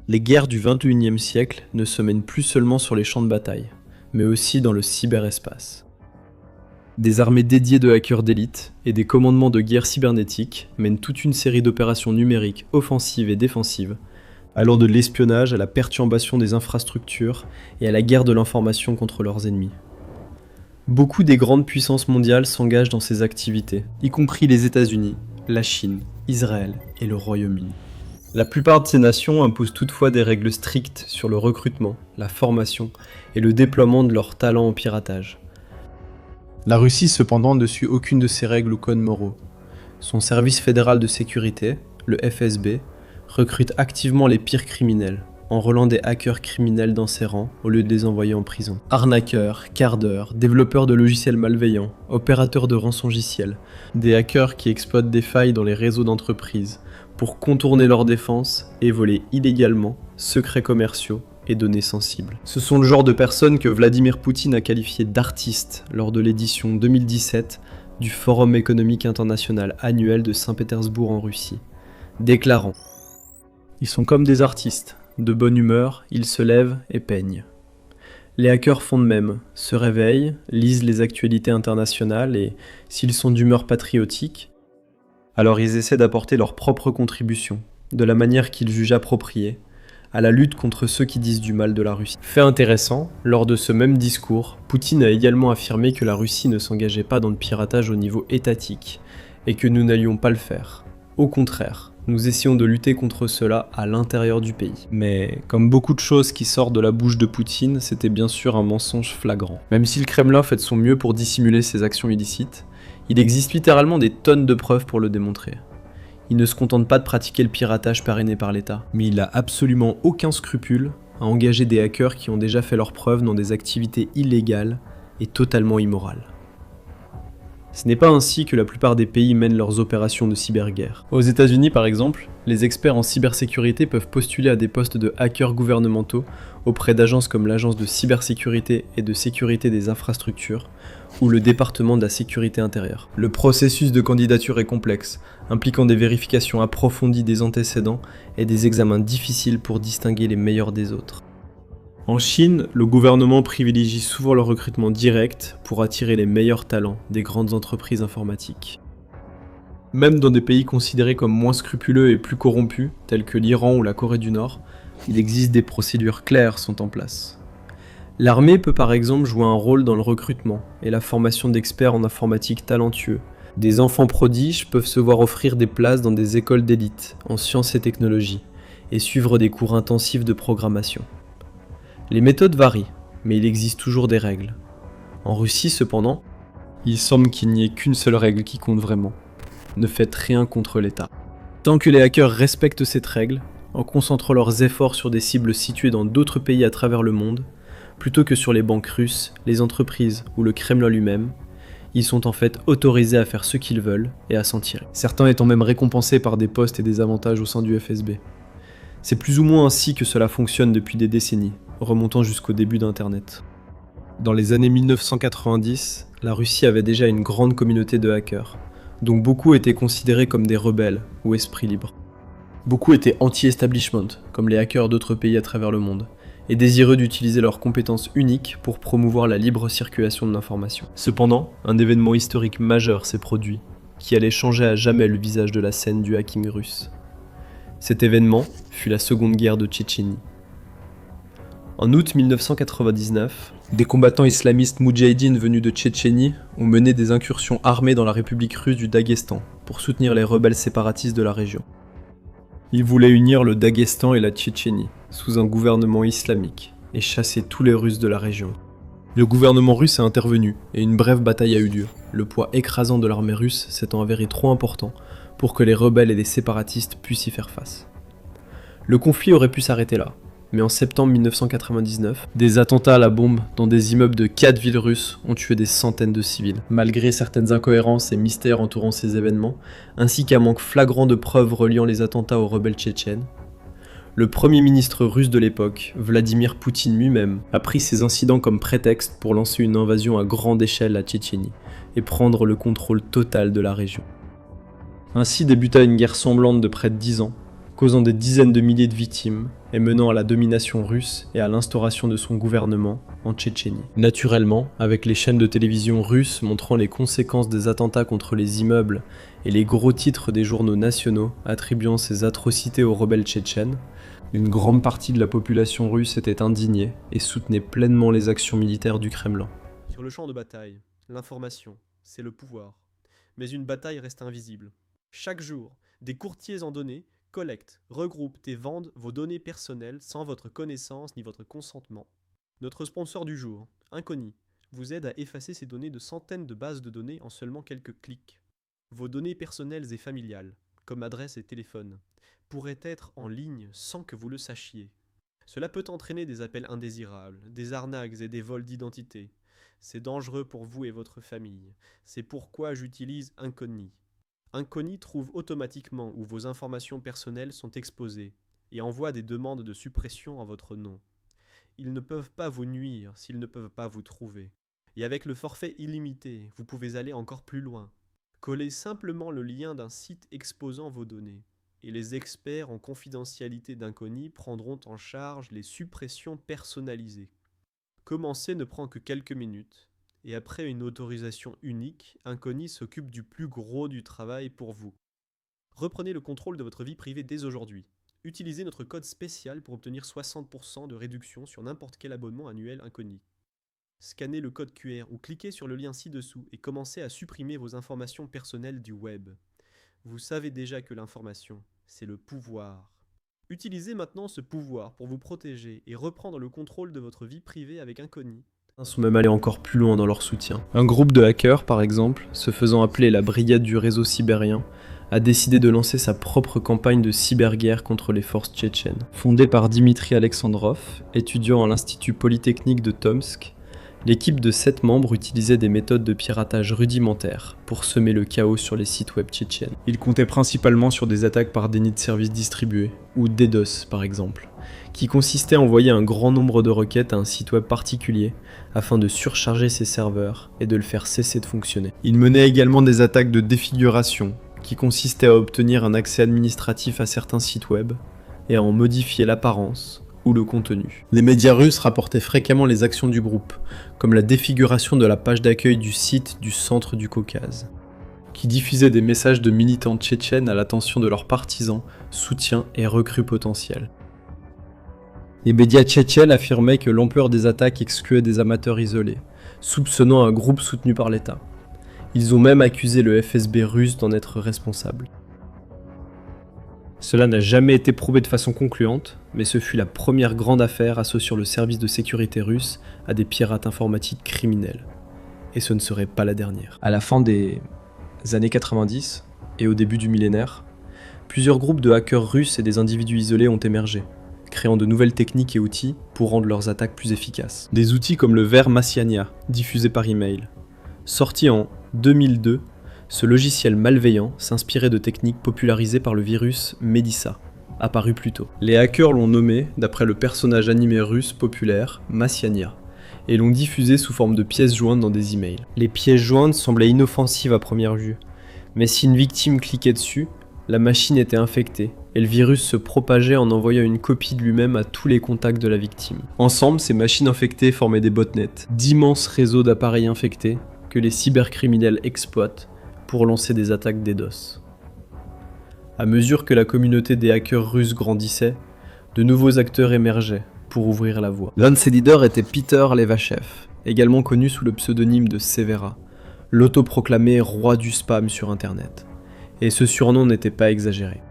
Les guerres du XXIe siècle ne se mènent plus seulement sur les champs de bataille, mais aussi dans le cyberespace. Des armées dédiées de hackers d'élite et des commandements de guerre cybernétique mènent toute une série d'opérations numériques offensives et défensives, allant de l'espionnage à la perturbation des infrastructures et à la guerre de l'information contre leurs ennemis. Beaucoup des grandes puissances mondiales s'engagent dans ces activités, y compris les États-Unis, la Chine, Israël et le Royaume-Uni. La plupart de ces nations imposent toutefois des règles strictes sur le recrutement, la formation et le déploiement de leurs talents au piratage. La Russie cependant ne suit aucune de ces règles ou codes moraux. Son service fédéral de sécurité, le FSB, recrute activement les pires criminels, enrôlant des hackers criminels dans ses rangs au lieu de les envoyer en prison. Arnaqueurs, cardeurs, développeurs de logiciels malveillants, opérateurs de rançongiciels, des hackers qui exploitent des failles dans les réseaux d'entreprises pour contourner leurs défenses et voler illégalement secrets commerciaux et données sensibles. Ce sont le genre de personnes que Vladimir Poutine a qualifié d'artistes lors de l'édition 2017 du Forum économique international annuel de Saint-Pétersbourg en Russie, déclarant « Ils sont comme des artistes, de bonne humeur, ils se lèvent et peignent. Les hackers font de même, se réveillent, lisent les actualités internationales et, s'ils sont d'humeur patriotique, alors ils essaient d'apporter leur propre contribution, de la manière qu'ils jugent appropriée, à la lutte contre ceux qui disent du mal de la Russie. » Fait intéressant, lors de ce même discours, Poutine a également affirmé que la Russie ne s'engageait pas dans le piratage au niveau étatique, et que nous n'allions pas le faire. Au contraire, nous essayons de lutter contre cela à l'intérieur du pays. Mais, comme beaucoup de choses qui sortent de la bouche de Poutine, c'était bien sûr un mensonge flagrant. Même si le Kremlin fait de son mieux pour dissimuler ses actions illicites, il existe littéralement des tonnes de preuves pour le démontrer. Il ne se contente pas de pratiquer le piratage parrainé par l'État, mais il a absolument aucun scrupule à engager des hackers qui ont déjà fait leurs preuves dans des activités illégales et totalement immorales. Ce n'est pas ainsi que la plupart des pays mènent leurs opérations de cyberguerre. Aux États-Unis par exemple, les experts en cybersécurité peuvent postuler à des postes de hackers gouvernementaux auprès d'agences comme l'Agence de cybersécurité et de sécurité des infrastructures ou le département de la sécurité intérieure. Le processus de candidature est complexe, impliquant des vérifications approfondies des antécédents et des examens difficiles pour distinguer les meilleurs des autres. En Chine, le gouvernement privilégie souvent le recrutement direct pour attirer les meilleurs talents des grandes entreprises informatiques. Même dans des pays considérés comme moins scrupuleux et plus corrompus, tels que l'Iran ou la Corée du Nord, il existe des procédures claires sont en place. L'armée peut par exemple jouer un rôle dans le recrutement et la formation d'experts en informatique talentueux. Des enfants prodiges peuvent se voir offrir des places dans des écoles d'élite en sciences et technologies et suivre des cours intensifs de programmation. Les méthodes varient, mais il existe toujours des règles. En Russie cependant, il semble qu'il n'y ait qu'une seule règle qui compte vraiment. Ne faites rien contre l'État. Tant que les hackers respectent cette règle, en concentrant leurs efforts sur des cibles situées dans d'autres pays à travers le monde, plutôt que sur les banques russes, les entreprises ou le Kremlin lui-même, ils sont en fait autorisés à faire ce qu'ils veulent et à s'en tirer. Certains étant même récompensés par des postes et des avantages au sein du FSB. C'est plus ou moins ainsi que cela fonctionne depuis des décennies, remontant jusqu'au début d'Internet. Dans les années 1990, la Russie avait déjà une grande communauté de hackers, dont beaucoup étaient considérés comme des rebelles ou esprits libres. Beaucoup étaient anti-establishment, comme les hackers d'autres pays à travers le monde, et désireux d'utiliser leurs compétences uniques pour promouvoir la libre circulation de l'information. Cependant, un événement historique majeur s'est produit, qui allait changer à jamais le visage de la scène du hacking russe. Cet événement fut la Seconde Guerre de Tchétchénie. En août 1999, des combattants islamistes moudjahidines venus de Tchétchénie ont mené des incursions armées dans la République russe du Daghestan pour soutenir les rebelles séparatistes de la région. Ils voulaient unir le Daghestan et la Tchétchénie sous un gouvernement islamique et chasser tous les Russes de la région. Le gouvernement russe a intervenu et une brève bataille a eu lieu, le poids écrasant de l'armée russe s'étant avéré trop important pour que les rebelles et les séparatistes puissent y faire face. Le conflit aurait pu s'arrêter là, mais en septembre 1999, des attentats à la bombe dans des immeubles de 4 villes russes ont tué des centaines de civils. Malgré certaines incohérences et mystères entourant ces événements, ainsi qu'un manque flagrant de preuves reliant les attentats aux rebelles tchétchènes, le premier ministre russe de l'époque, Vladimir Poutine lui-même, a pris ces incidents comme prétexte pour lancer une invasion à grande échelle à Tchétchénie et prendre le contrôle total de la région. Ainsi débuta une guerre sanglante de près de 10 ans, causant des dizaines de milliers de victimes et menant à la domination russe et à l'instauration de son gouvernement en Tchétchénie. Naturellement, avec les chaînes de télévision russes montrant les conséquences des attentats contre les immeubles et les gros titres des journaux nationaux attribuant ces atrocités aux rebelles tchétchènes, une grande partie de la population russe était indignée et soutenait pleinement les actions militaires du Kremlin. Sur le champ de bataille, l'information, c'est le pouvoir. Mais une bataille reste invisible. Chaque jour, des courtiers en données collectent, regroupent et vendent vos données personnelles sans votre connaissance ni votre consentement. Notre sponsor du jour, Inconi, vous aide à effacer ces données de centaines de bases de données en seulement quelques clics. Vos données personnelles et familiales, comme adresse et téléphone, pourraient être en ligne sans que vous le sachiez. Cela peut entraîner des appels indésirables, des arnaques et des vols d'identité. C'est dangereux pour vous et votre famille. C'est pourquoi j'utilise Inconi. Inconi trouve automatiquement où vos informations personnelles sont exposées et envoie des demandes de suppression en votre nom. Ils ne peuvent pas vous nuire s'ils ne peuvent pas vous trouver. Et avec le forfait illimité, vous pouvez aller encore plus loin. Collez simplement le lien d'un site exposant vos données. Et les experts en confidentialité d'Inconi prendront en charge les suppressions personnalisées. Commencer ne prend que quelques minutes, et après une autorisation unique, Inconi s'occupe du plus gros du travail pour vous. Reprenez le contrôle de votre vie privée dès aujourd'hui. Utilisez notre code spécial pour obtenir 60% de réduction sur n'importe quel abonnement annuel Inconi. Scannez le code QR ou cliquez sur le lien ci-dessous et commencez à supprimer vos informations personnelles du web. Vous savez déjà que l'information, c'est le pouvoir. Utilisez maintenant ce pouvoir pour vous protéger et reprendre le contrôle de votre vie privée avec Inconi. Ils sont même allés encore plus loin dans leur soutien. Un groupe de hackers, par exemple, se faisant appeler la Brigade du réseau sibérien, a décidé de lancer sa propre campagne de cyberguerre contre les forces tchétchènes. Fondée par Dimitri Alexandrov, étudiant à l'Institut Polytechnique de Tomsk, l'équipe de 7 membres utilisait des méthodes de piratage rudimentaires pour semer le chaos sur les sites web tchétchènes. Ils comptaient principalement sur des attaques par déni de services distribués, ou DDoS par exemple, qui consistaient à envoyer un grand nombre de requêtes à un site web particulier afin de surcharger ses serveurs et de le faire cesser de fonctionner. Ils menaient également des attaques de défiguration, qui consistaient à obtenir un accès administratif à certains sites web et à en modifier l'apparence ou le contenu. Les médias russes rapportaient fréquemment les actions du groupe, comme la défiguration de la page d'accueil du site du centre du Caucase, qui diffusait des messages de militants tchétchènes à l'attention de leurs partisans, soutiens et recrues potentiels. Les médias tchétchènes affirmaient que l'ampleur des attaques excluait des amateurs isolés, soupçonnant un groupe soutenu par l'État. Ils ont même accusé le FSB russe d'en être responsable. Cela n'a jamais été prouvé de façon concluante, mais ce fut la première grande affaire associant le service de sécurité russe à des pirates informatiques criminels. Et ce ne serait pas la dernière. À la fin des années 90 et au début du millénaire, plusieurs groupes de hackers russes et des individus isolés ont émergé, créant de nouvelles techniques et outils pour rendre leurs attaques plus efficaces. Des outils comme le ver Massiania, diffusé par email. Sorti en 2002, ce logiciel malveillant s'inspirait de techniques popularisées par le virus Médissa, apparu plus tôt. Les hackers l'ont nommé d'après le personnage animé russe populaire Massiania, et l'ont diffusé sous forme de pièces jointes dans des emails. Les pièces jointes semblaient inoffensives à première vue, mais si une victime cliquait dessus, la machine était infectée, et le virus se propageait en envoyant une copie de lui-même à tous les contacts de la victime. Ensemble, ces machines infectées formaient des botnets, d'immenses réseaux d'appareils infectés que les cybercriminels exploitent pour lancer des attaques DDoS. À mesure que la communauté des hackers russes grandissait, de nouveaux acteurs émergeaient pour ouvrir la voie. L'un de ces leaders était Peter Levachev, également connu sous le pseudonyme de Severa, l'autoproclamé roi du spam sur Internet. Et ce surnom n'était pas exagéré.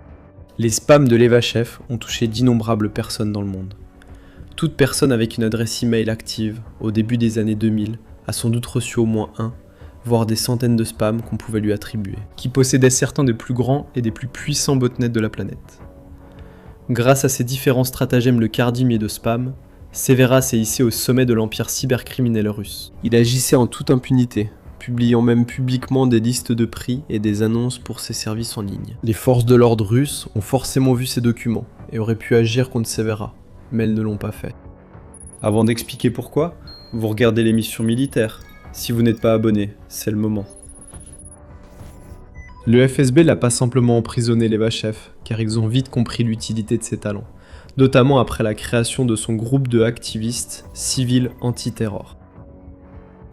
Les spams de Levachev ont touché d'innombrables personnes dans le monde. Toute personne avec une adresse email active au début des années 2000 a sans doute reçu au moins un, voire des centaines de spams qu'on pouvait lui attribuer, qui possédaient certains des plus grands et des plus puissants botnets de la planète. Grâce à ces différents stratagèmes de cardimier de spam, Severa s'est hissé au sommet de l'empire cybercriminel russe. Il agissait en toute impunité, publiant même publiquement des listes de prix et des annonces pour ses services en ligne. Les forces de l'ordre russes ont forcément vu ces documents et auraient pu agir contre Severa, mais elles ne l'ont pas fait. Avant d'expliquer pourquoi, vous regardez l'émission militaire. Si vous n'êtes pas abonné, c'est le moment. Le FSB l'a pas simplement emprisonné Levachev, car ils ont vite compris l'utilité de ses talents, notamment après la création de son groupe de activistes civils anti-terror.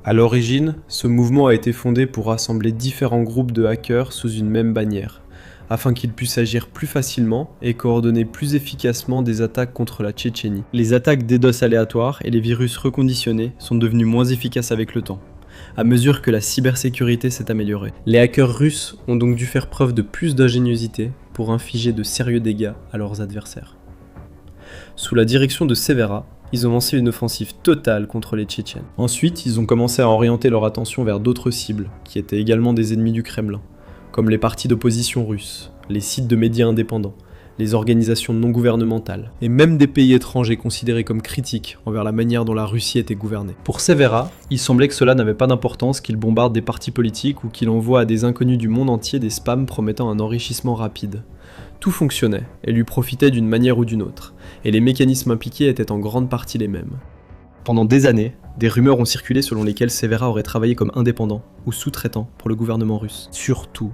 À l'origine, ce mouvement a été fondé pour rassembler différents groupes de hackers sous une même bannière, afin qu'ils puissent agir plus facilement et coordonner plus efficacement des attaques contre la Tchétchénie. Les attaques DDoS aléatoires et les virus reconditionnés sont devenus moins efficaces avec le temps, à mesure que la cybersécurité s'est améliorée. Les hackers russes ont donc dû faire preuve de plus d'ingéniosité pour infliger de sérieux dégâts à leurs adversaires. Sous la direction de Severa, ils ont lancé une offensive totale contre les Tchétchènes. Ensuite, ils ont commencé à orienter leur attention vers d'autres cibles, qui étaient également des ennemis du Kremlin, comme les partis d'opposition russes, les sites de médias indépendants, les organisations non gouvernementales, et même des pays étrangers considérés comme critiques envers la manière dont la Russie était gouvernée. Pour Severa, il semblait que cela n'avait pas d'importance qu'il bombarde des partis politiques ou qu'il envoie à des inconnus du monde entier des spams promettant un enrichissement rapide. Tout fonctionnait, et lui profitait d'une manière ou d'une autre, et les mécanismes impliqués étaient en grande partie les mêmes. Pendant des années, des rumeurs ont circulé selon lesquelles Severa aurait travaillé comme indépendant ou sous-traitant pour le gouvernement russe. Surtout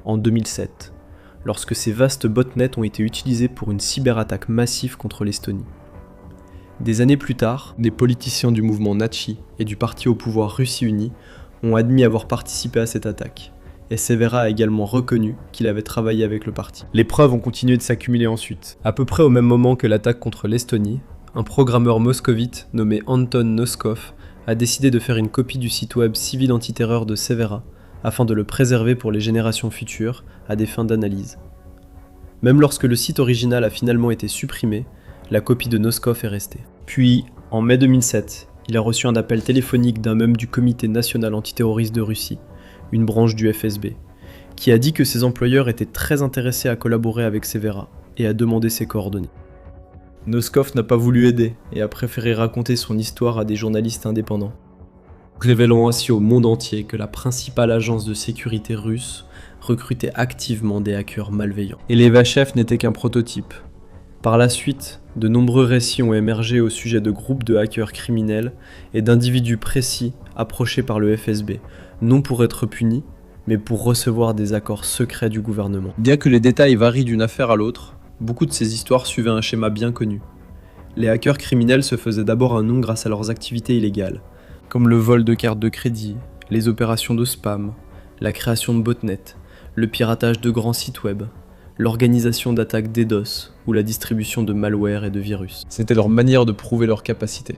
en 2007, lorsque ces vastes botnets ont été utilisés pour une cyberattaque massive contre l'Estonie. Des années plus tard, des politiciens du mouvement Nachi et du parti au pouvoir Russie Unie ont admis avoir participé à cette attaque, et Severa a également reconnu qu'il avait travaillé avec le parti. Les preuves ont continué de s'accumuler ensuite. À peu près au même moment que l'attaque contre l'Estonie, un programmeur moscovite nommé Anton Noskov a décidé de faire une copie du site web civil antiterreur de Severa afin de le préserver pour les générations futures à des fins d'analyse. Même lorsque le site original a finalement été supprimé, la copie de Noskov est restée. Puis, en mai 2007, il a reçu un appel téléphonique d'un membre du Comité national antiterroriste de Russie, une branche du FSB, qui a dit que ses employeurs étaient très intéressés à collaborer avec Severa et a demandé ses coordonnées. Noskov n'a pas voulu aider et a préféré raconter son histoire à des journalistes indépendants, révélant ainsi au monde entier que la principale agence de sécurité russe recrutait activement des hackers malveillants. Et Levachev n'était qu'un prototype. Par la suite, de nombreux récits ont émergé au sujet de groupes de hackers criminels et d'individus précis approchés par le FSB, non pour être punis, mais pour recevoir des accords secrets du gouvernement. Bien que les détails varient d'une affaire à l'autre, beaucoup de ces histoires suivaient un schéma bien connu. Les hackers criminels se faisaient d'abord un nom grâce à leurs activités illégales, comme le vol de cartes de crédit, les opérations de spam, la création de botnets, le piratage de grands sites web, l'organisation d'attaques DDoS ou la distribution de malware et de virus. C'était leur manière de prouver leur capacité.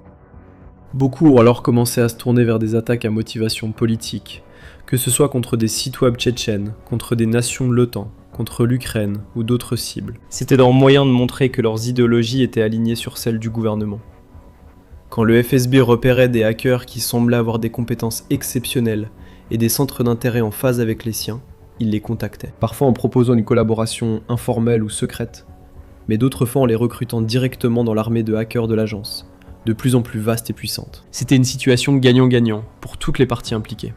Beaucoup ont alors commencé à se tourner vers des attaques à motivation politique, que ce soit contre des sites web tchétchènes, contre des nations de l'OTAN, contre l'Ukraine ou d'autres cibles. C'était leur moyen de montrer que leurs idéologies étaient alignées sur celles du gouvernement. Quand le FSB repérait des hackers qui semblaient avoir des compétences exceptionnelles et des centres d'intérêt en phase avec les siens, il les contactait. Parfois en proposant une collaboration informelle ou secrète, mais d'autres fois en les recrutant directement dans l'armée de hackers de l'agence, de plus en plus vaste et puissante. C'était une situation gagnant-gagnant pour toutes les parties impliquées.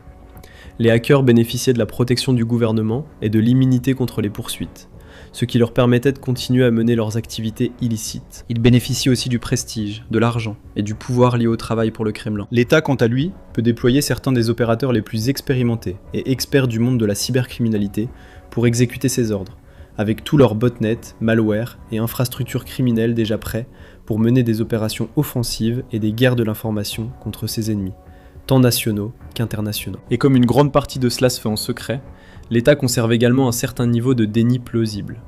Les hackers bénéficiaient de la protection du gouvernement et de l'immunité contre les poursuites, ce qui leur permettait de continuer à mener leurs activités illicites. Ils bénéficient aussi du prestige, de l'argent et du pouvoir lié au travail pour le Kremlin. L'État, quant à lui, peut déployer certains des opérateurs les plus expérimentés et experts du monde de la cybercriminalité pour exécuter ses ordres, avec tous leurs botnets, malware et infrastructures criminelles déjà prêts pour mener des opérations offensives et des guerres de l'information contre ses ennemis, tant nationaux qu'internationaux. Et comme une grande partie de cela se fait en secret, l'État conserve également un certain niveau de déni plausible.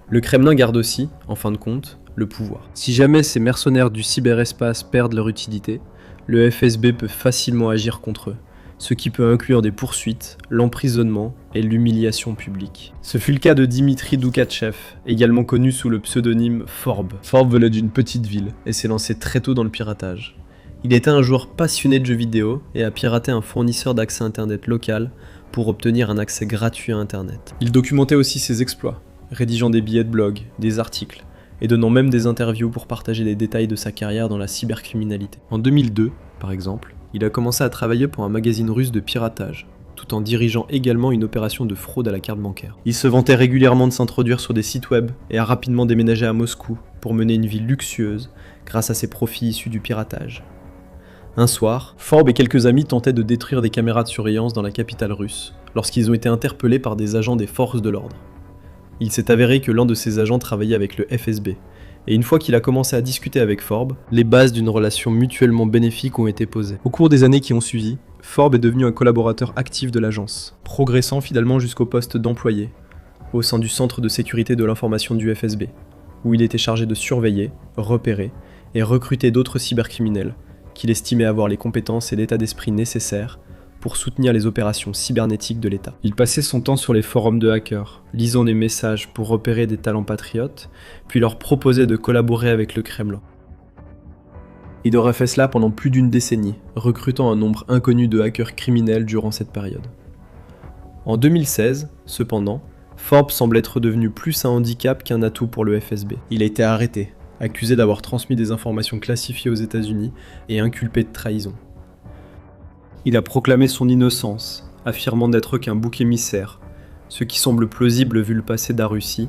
Le Kremlin garde aussi, en fin de compte, le pouvoir. Si jamais ces mercenaires du cyberespace perdent leur utilité, le FSB peut facilement agir contre eux, ce qui peut inclure des poursuites, l'emprisonnement et l'humiliation publique. Ce fut le cas de Dimitri Doukachev, également connu sous le pseudonyme Forb. Forb venait d'une petite ville et s'est lancé très tôt dans le piratage. Il était un joueur passionné de jeux vidéo et a piraté un fournisseur d'accès internet local pour obtenir un accès gratuit à internet. Il documentait aussi ses exploits, rédigeant des billets de blog, des articles, et donnant même des interviews pour partager les détails de sa carrière dans la cybercriminalité. En 2002, par exemple, il a commencé à travailler pour un magazine russe de piratage, tout en dirigeant également une opération de fraude à la carte bancaire. Il se vantait régulièrement de s'introduire sur des sites web et a rapidement déménagé à Moscou pour mener une vie luxueuse grâce à ses profits issus du piratage. Un soir, Forb et quelques amis tentaient de détruire des caméras de surveillance dans la capitale russe, lorsqu'ils ont été interpellés par des agents des forces de l'ordre. Il s'est avéré que l'un de ses agents travaillait avec le FSB, et une fois qu'il a commencé à discuter avec Forbes, les bases d'une relation mutuellement bénéfique ont été posées. Au cours des années qui ont suivi, Forbes est devenu un collaborateur actif de l'agence, progressant finalement jusqu'au poste d'employé, au sein du centre de sécurité de l'information du FSB, où il était chargé de surveiller, repérer et recruter d'autres cybercriminels, qu'il estimait avoir les compétences et l'état d'esprit nécessaires pour soutenir les opérations cybernétiques de l'État. Il passait son temps sur les forums de hackers, lisant des messages pour repérer des talents patriotes, puis leur proposait de collaborer avec le Kremlin. Il aurait fait cela pendant plus d'une décennie, recrutant un nombre inconnu de hackers criminels durant cette période. En 2016, cependant, Forbes semble être devenu plus un handicap qu'un atout pour le FSB. Il a été arrêté, accusé d'avoir transmis des informations classifiées aux États-Unis et inculpé de trahison. Il a proclamé son innocence, affirmant n'être qu'un bouc émissaire, ce qui semble plausible vu le passé de la Russie,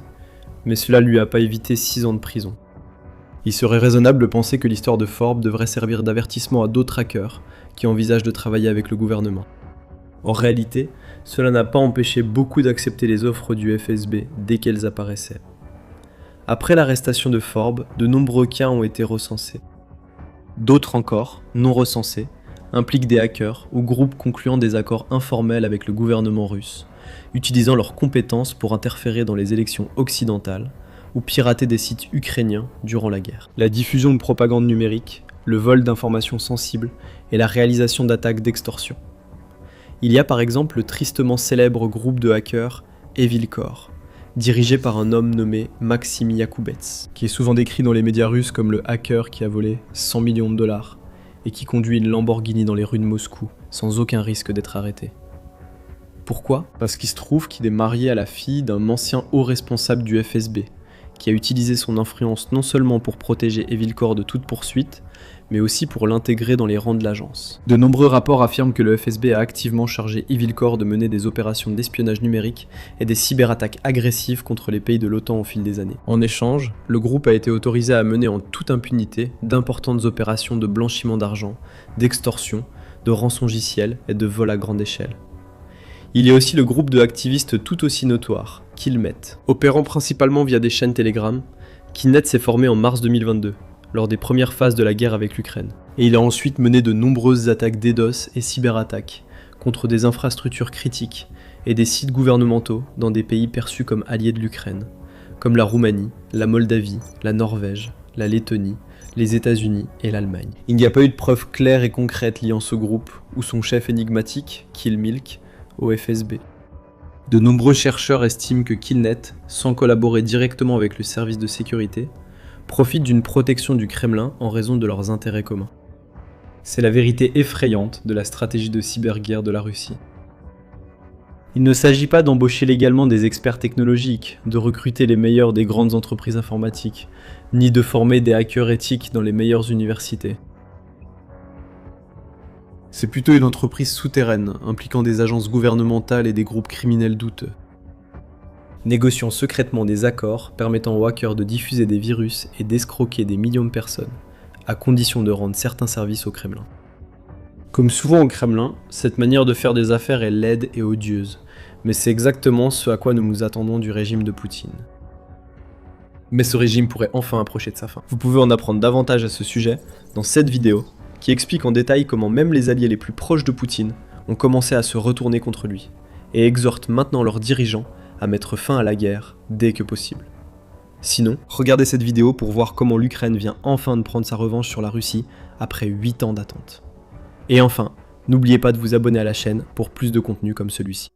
mais cela lui a pas évité 6 ans de prison. Il serait raisonnable de penser que l'histoire de Forbes devrait servir d'avertissement à d'autres hackers qui envisagent de travailler avec le gouvernement. En réalité, cela n'a pas empêché beaucoup d'accepter les offres du FSB dès qu'elles apparaissaient. Après l'arrestation de Forbes, de nombreux cas ont été recensés. D'autres encore, non recensés, impliquent des hackers ou groupes concluant des accords informels avec le gouvernement russe, utilisant leurs compétences pour interférer dans les élections occidentales ou pirater des sites ukrainiens durant la guerre. La diffusion de propagande numérique, le vol d'informations sensibles et la réalisation d'attaques d'extorsion. Il y a par exemple le tristement célèbre groupe de hackers Evil Corps, dirigé par un homme nommé Maxim Yakoubets, qui est souvent décrit dans les médias russes comme le hacker qui a volé 100 millions de dollars et qui conduit une Lamborghini dans les rues de Moscou sans aucun risque d'être arrêté. Pourquoi ? Parce qu'il se trouve qu'il est marié à la fille d'un ancien haut responsable du FSB, qui a utilisé son influence non seulement pour protéger Evil Corps de toute poursuite, mais aussi pour l'intégrer dans les rangs de l'agence. De nombreux rapports affirment que le FSB a activement chargé Evil Corps de mener des opérations d'espionnage numérique et des cyberattaques agressives contre les pays de l'OTAN au fil des années. En échange, le groupe a été autorisé à mener en toute impunité d'importantes opérations de blanchiment d'argent, d'extorsion, de rançongiciel et de vol à grande échelle. Il y a aussi le groupe de activistes tout aussi notoire, Killnet. Opérant principalement via des chaînes Telegram, Killnet s'est formé en mars 2022, lors des premières phases de la guerre avec l'Ukraine. Et il a ensuite mené de nombreuses attaques DDoS et cyberattaques contre des infrastructures critiques et des sites gouvernementaux dans des pays perçus comme alliés de l'Ukraine, comme la Roumanie, la Moldavie, la Norvège, la Lettonie, les États-Unis et l'Allemagne. Il n'y a pas eu de preuves claires et concrètes liant ce groupe ou son chef énigmatique, Killmilk, au FSB. De nombreux chercheurs estiment que Killnet, sans collaborer directement avec le service de sécurité, profite d'une protection du Kremlin en raison de leurs intérêts communs. C'est la vérité effrayante de la stratégie de cyberguerre de la Russie. Il ne s'agit pas d'embaucher légalement des experts technologiques, de recruter les meilleurs des grandes entreprises informatiques, ni de former des hackers éthiques dans les meilleures universités. C'est plutôt une entreprise souterraine, impliquant des agences gouvernementales et des groupes criminels douteux, négociant secrètement des accords permettant aux hackers de diffuser des virus et d'escroquer des millions de personnes, à condition de rendre certains services au Kremlin. Comme souvent au Kremlin, cette manière de faire des affaires est laide et odieuse, mais c'est exactement ce à quoi nous nous attendons du régime de Poutine. Mais ce régime pourrait enfin approcher de sa fin. Vous pouvez en apprendre davantage à ce sujet dans cette vidéo, qui explique en détail comment même les alliés les plus proches de Poutine ont commencé à se retourner contre lui, et exhortent maintenant leurs dirigeants à mettre fin à la guerre dès que possible. Sinon, regardez cette vidéo pour voir comment l'Ukraine vient enfin de prendre sa revanche sur la Russie après 8 ans d'attente. Et enfin, n'oubliez pas de vous abonner à la chaîne pour plus de contenu comme celui-ci.